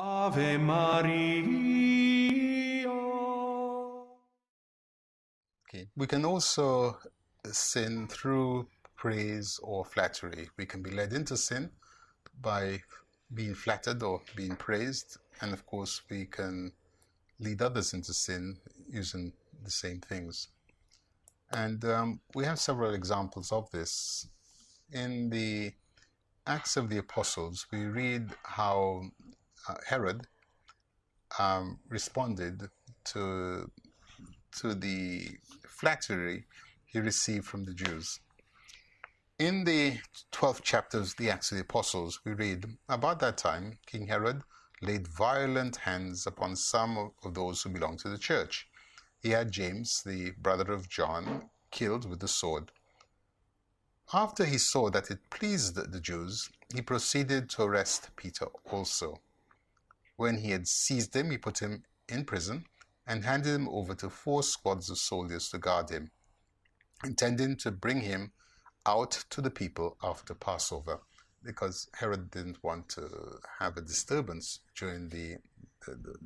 Ave Maria. Okay. We can also sin through praise or flattery. We can be led into sin by being flattered or being praised. And of course, we can lead others into sin using the same things. And we have several examples of this. In the Acts of the Apostles, we read how Herod responded to the flattery he received from the Jews. In the 12th chapter of the Acts of the Apostles, we read, about that time, King Herod laid violent hands upon some of those who belonged to the church. He had James, the brother of John, killed with the sword. After he saw that it pleased the Jews, he proceeded to arrest Peter also. When he had seized him, he put him in prison and handed him over to 4 squads of soldiers to guard him, intending to bring him out to the people after Passover, because Herod didn't want to have a disturbance during the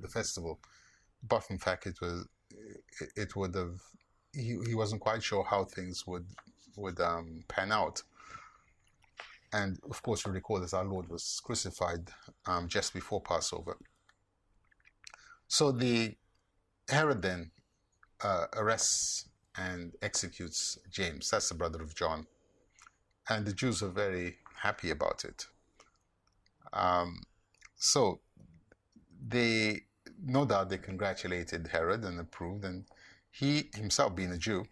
festival. But in fact, he wasn't quite sure how things would pan out. And of course, you recall that our Lord was crucified just before Passover. So Herod then arrests and executes James. That's the brother of John. And the Jews are very happy about it. So they, no doubt they congratulated Herod and approved. And he himself, being a Jew,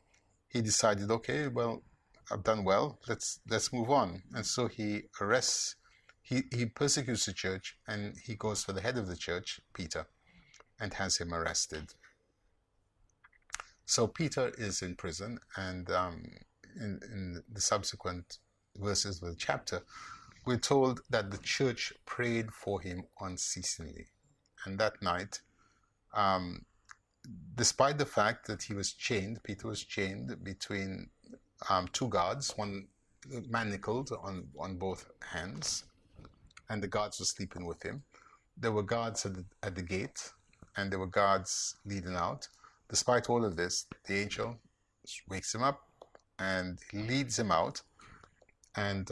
he decided, okay, well, I've done well, let's move on. And so he arrests, he persecutes the church, and he goes for the head of the church, Peter, and has him arrested. So Peter is in prison, and in the subsequent verses of the chapter, we're told that the church prayed for him unceasingly. And that night, despite the fact that he was chained, Peter was chained between 2 guards, one manacled on both hands, and the guards were sleeping with him. There were guards at the gate, and there were guards leading out. Despite all of this, the angel wakes him up and leads him out, and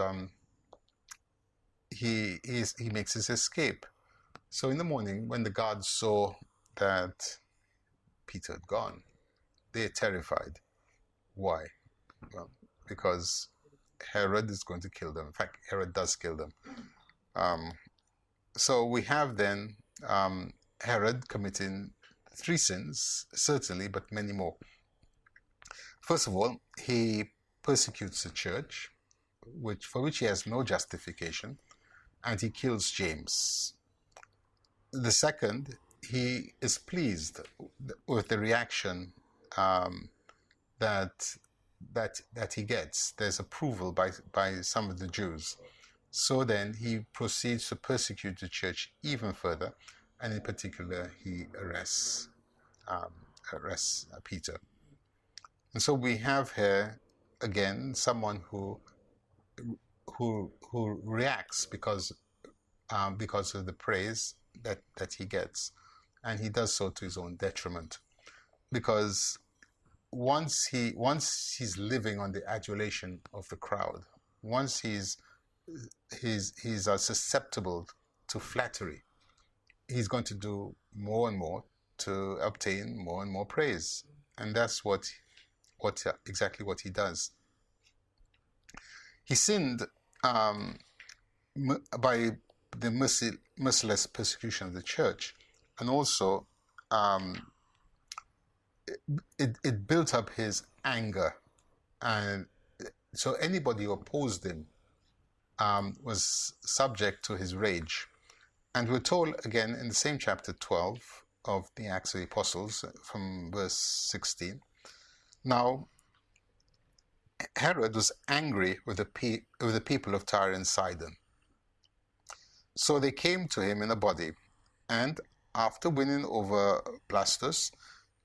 he makes his escape. So in the morning, when the guards saw that Peter had gone, they're terrified. Why? Well, because Herod is going to kill them. In fact, Herod does kill them. So we have then Herod committing 3 sins, certainly, but many more. First of all, he persecutes the church, for which he has no justification, and he kills James. The second, he is pleased with the reaction that he gets. There's approval by some of the Jews. So then he proceeds to persecute the church even further, and in particular, he arrests Peter. And so we have here again someone who reacts because of the praise that he gets, and he does so to his own detriment, because once he's living on the adulation of the crowd, once he's susceptible to flattery, he's going to do more and more to obtain more and more praise, and that's exactly what he does. He sinned by the merciless persecution of the church, and also it built up his anger, and so anybody who opposed him was subject to his rage. And we're told again in the same chapter 12 of the Acts of the Apostles, from verse 16. Now, Herod was angry with the people of Tyre and Sidon. So they came to him in a body, and after winning over Blastus,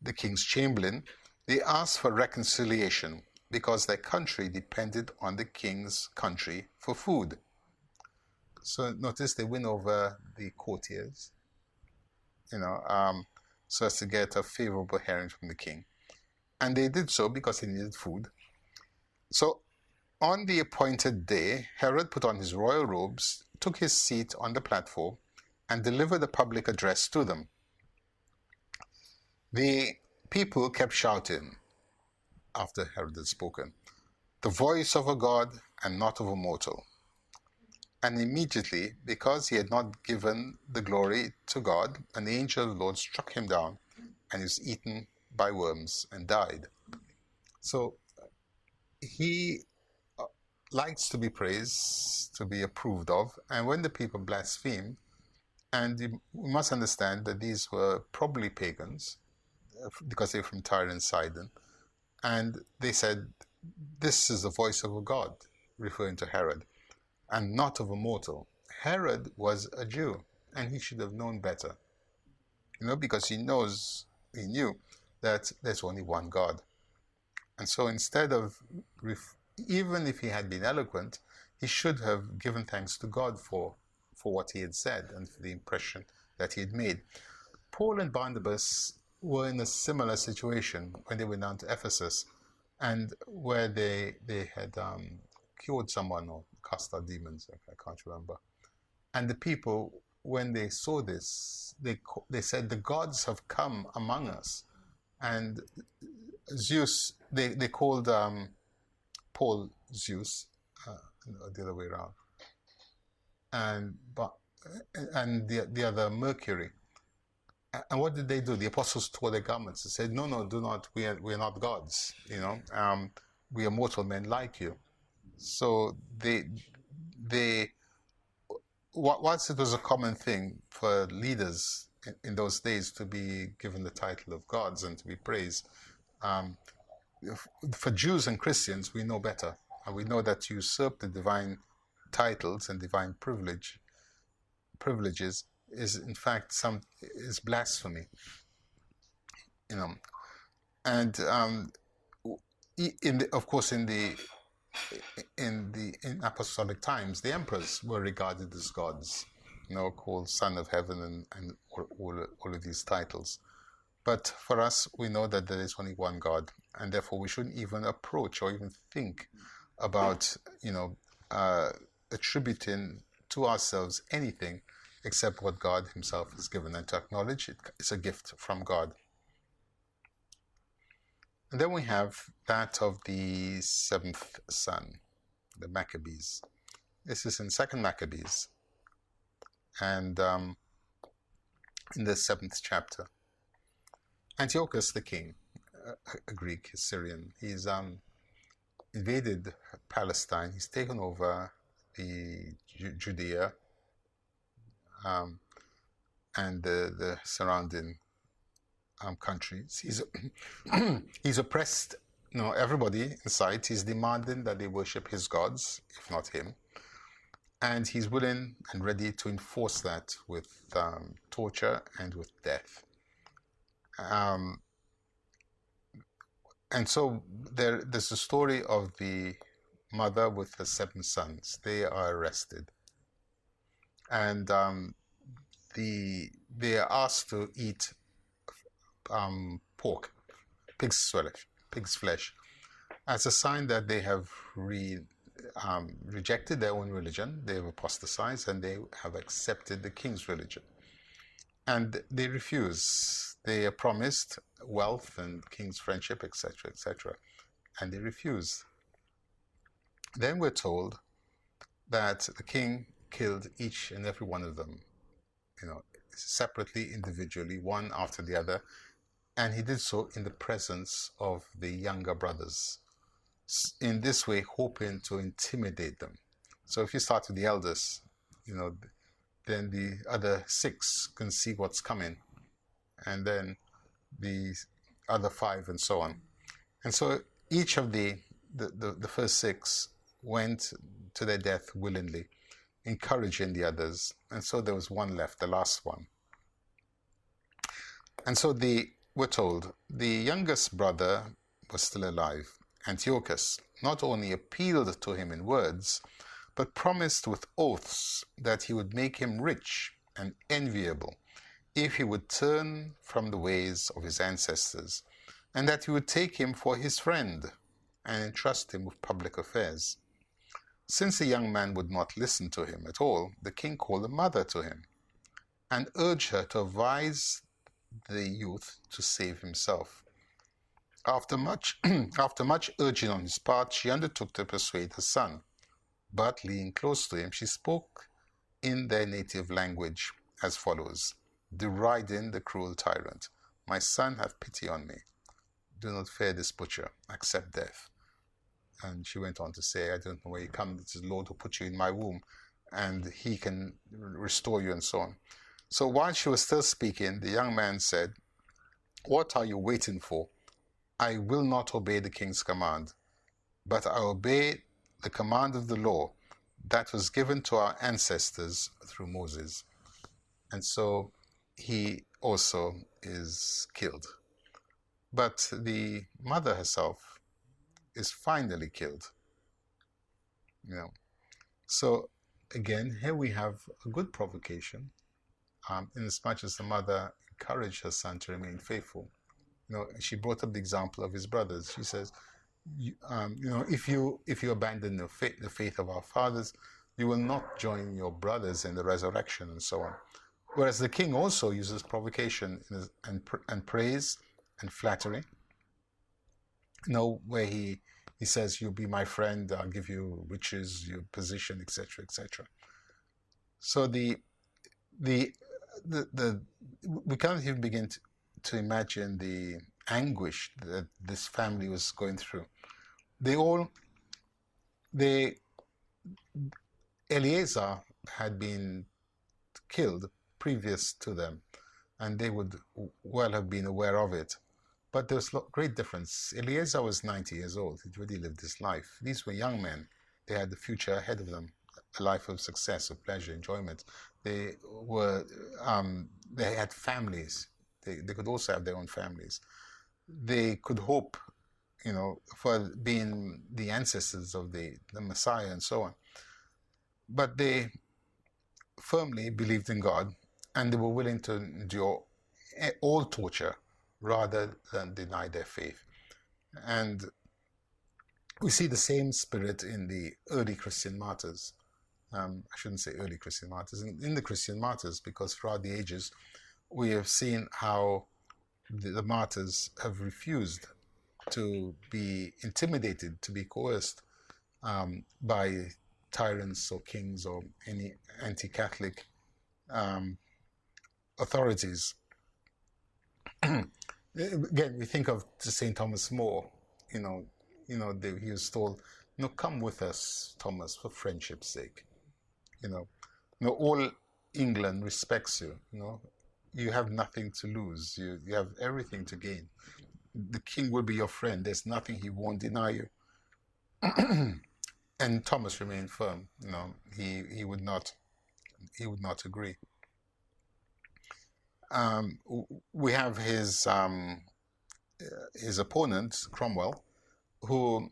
the king's chamberlain, they asked for reconciliation, because their country depended on the king's country for food. So notice they win over the courtiers, so as to get a favorable hearing from the king. And they did so because they needed food. So on the appointed day, Herod put on his royal robes, took his seat on the platform, and delivered a public address to them. The people kept shouting after Herod had spoken, "The voice of a god and not of a mortal." And immediately, because he had not given the glory to God, an angel of the Lord struck him down, and he was eaten by worms and died. So he likes to be praised, to be approved of, and when the people blaspheme, and you must understand that these were probably pagans, because they're from Tyre and Sidon, and they said, "This is the voice of a god," referring to Herod, and not of a mortal. Herod was a Jew, and he should have known better, because he knew that there's only one God. And so instead of, even if he had been eloquent, he should have given thanks to God for what he had said and for the impression that he had made. Paul and Barnabas were in a similar situation when they went down to Ephesus, and where they had cured someone or cast out demons, I can't remember. And the people, when they saw this, they said, "The gods have come among us." And Zeus, they called Paul Zeus, the other way around, and the other Mercury. And what did they do? The apostles tore their garments and said, "No, do not. We are not gods. We are mortal men like you." So whilst it was a common thing for leaders in those days to be given the title of gods and to be praised, for Jews and Christians, we know better. And we know that to usurp the divine titles and divine privileges is in fact is blasphemy. And of course in apostolic times, the emperors were regarded as gods, called Son of Heaven and all of these titles. But for us, we know that there is only one God, and therefore we shouldn't even approach or even think about, attributing to ourselves anything except what God himself has given, and to acknowledge it's a gift from God. And then we have that of the seventh son, the Maccabees. This is in 2 Maccabees, and in the 7th chapter. Antiochus the king, a Greek, a Syrian, he's invaded Palestine. He's taken over the Judea and the surrounding countries. He's oppressed everybody inside. He's demanding that they worship his gods, if not him. And he's willing and ready to enforce that with torture and with death. And so there's a story of the mother with the 7 sons. They are arrested. And they are asked to eat pork, pig's flesh, as a sign that they have rejected their own religion, they have apostatized, and they have accepted the king's religion. And they refuse. They are promised wealth and king's friendship, etc., etc., and they refuse. Then we're told that the king killed each and every one of them, separately, individually, one after the other, and he did so in the presence of the younger brothers, in this way hoping to intimidate them. So if you start with the eldest, then the other 6 can see what's coming, and then the other 5 and so on. And so each of the first 6 went to their death willingly, encouraging the others. And so there was one left, the last one. And so we're told the youngest brother was still alive. Antiochus not only appealed to him in words, but promised with oaths that he would make him rich and enviable if he would turn from the ways of his ancestors, and that he would take him for his friend and entrust him with public affairs. Since the young man would not listen to him at all, the king called the mother to him and urged her to advise the youth to save himself. After much urging on his part, she undertook to persuade her son, but leaning close to him, she spoke in their native language as follows, deriding the cruel tyrant. My son, have pity on me. Do not fear this butcher, accept death. And she went on to say, I don't know where you come, it is the Lord who put you in my womb, and he can restore you, and so on. So while she was still speaking, the young man said, what are you waiting for? I will not obey the king's command, but I obey the command of the law that was given to our ancestors through Moses. And so he also is killed. But the mother herself is finally killed. So again, here we have a good provocation, in as much as the mother encouraged her son to remain faithful. She brought up the example of his brothers. She says, if you abandon the faith of our fathers, you will not join your brothers in the resurrection, and so on. Whereas the king also uses provocation and praise and flattery. Where he says, "You'll be my friend. I'll give you riches, your position, etc., etc." So we can't even begin to imagine the anguish that this family was going through. Eleazar had been killed previous to them, and they would well have been aware of it. But there was a great difference. Eleazar was 90 years old. He'd already lived his life. These were young men. They had the future ahead of them, a life of success, of pleasure, enjoyment. They had families. They could also have their own families. They could hope, for being the ancestors of the Messiah and so on. But they firmly believed in God, and they were willing to endure all torture rather than deny their faith. And we see the same spirit in the early Christian martyrs. I shouldn't say early Christian martyrs, in the Christian martyrs, because throughout the ages we have seen how the martyrs have refused to be intimidated, to be coerced by tyrants or kings or any anti-Catholic authorities. Again, we think of St. Thomas More. He was told, come with us, Thomas, for friendship's sake. All England respects you. You have nothing to lose. You have everything to gain. The king will be your friend. There's nothing he won't deny you. And Thomas remained firm. He would not agree. We have his opponent, Cromwell, who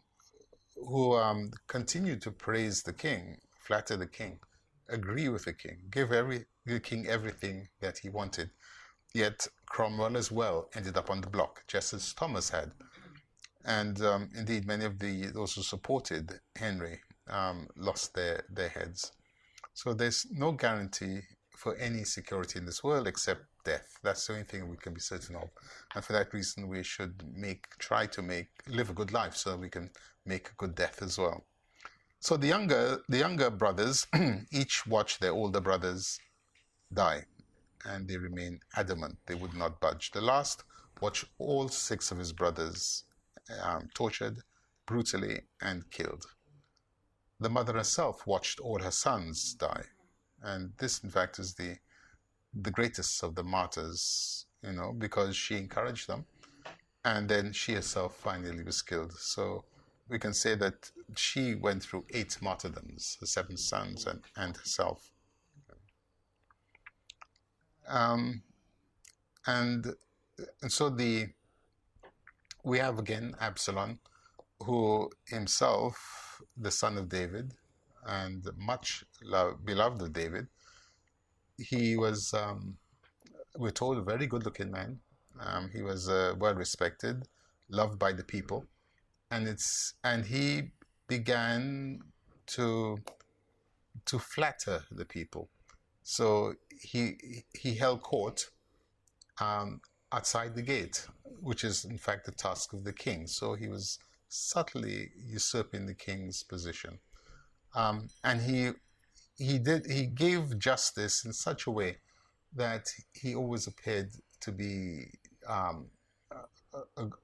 continued to praise the king, flatter the king, agree with the king, give the king everything that he wanted. Yet Cromwell as well ended up on the block, just as Thomas had. And indeed, many of those who supported Henry lost their heads. So there's no guarantee for any security in this world except death. That's the only thing we can be certain of. And for that reason, we should try to live a good life so that we can make a good death as well. So the younger brothers each watched their older brothers die, and they remained adamant. They would not budge. The last watched all 6 of his brothers tortured brutally and killed. The mother herself watched all her sons die, and this, in fact, is the greatest of the martyrs, because she encouraged them, and then she herself finally was killed. So we can say that she went through 8 martyrdoms, her 7 sons and herself. And so we have again Absalom, who himself, the son of David, and much beloved of David, he was we're told, a very good-looking man. He was well respected, loved by the people, and he began to flatter the people. So he held court um, outside the gate, which is in fact the task of the king. So he was subtly usurping the king's position, and he gave justice in such a way that he always appeared to be um,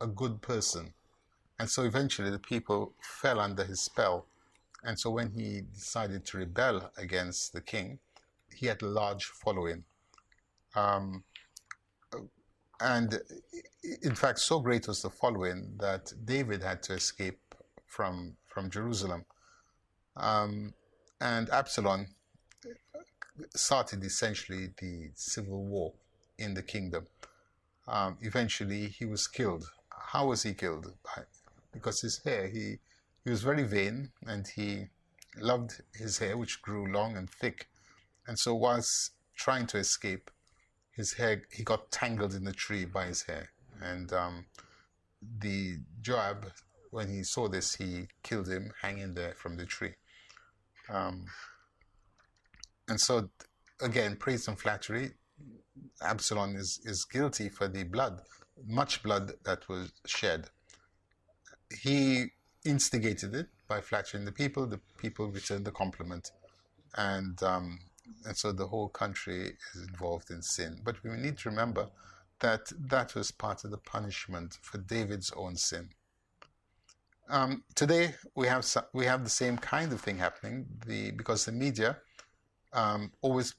a good person. And so eventually the people fell under his spell. And so when he decided to rebel against the king, he had a large following. Um, and in fact, so great was the following that David had to escape from Jerusalem. And Absalom started essentially the civil war in the kingdom. Eventually, he was killed. How was he killed? Because his hair, he was very vain, and he loved his hair, which grew long and thick. And so whilst trying to escape, he got tangled in the tree by his hair. And the Joab, when he saw this, he killed him hanging there from the tree. And so, again, praise and flattery. Absalom is guilty for the blood, much blood that was shed. He instigated it by flattering the people. The people returned the compliment, and so the whole country is involved in sin. But we need to remember that that was part of the punishment for David's own sin. Today we have the same kind of thing happening, because the media always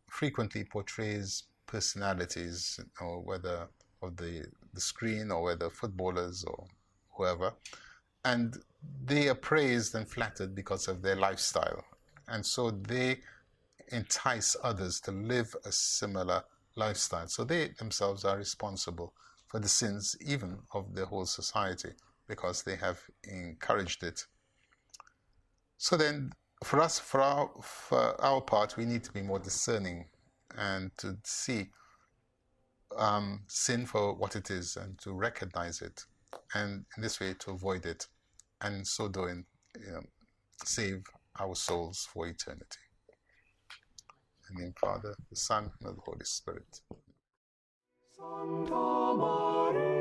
frequently portrays personalities, or whether of the screen, or whether footballers or whoever, and they are praised and flattered because of their lifestyle, and so they entice others to live a similar lifestyle. So they themselves are responsible for the sins even of the whole society, because they have encouraged it. So then, for our part, we need to be more discerning and to see sin for what it is, and to recognize it, and in this way to avoid it, and in so doing, save our souls for eternity. In the name of the Father, the Son, and of the Holy Spirit. Santa Maria.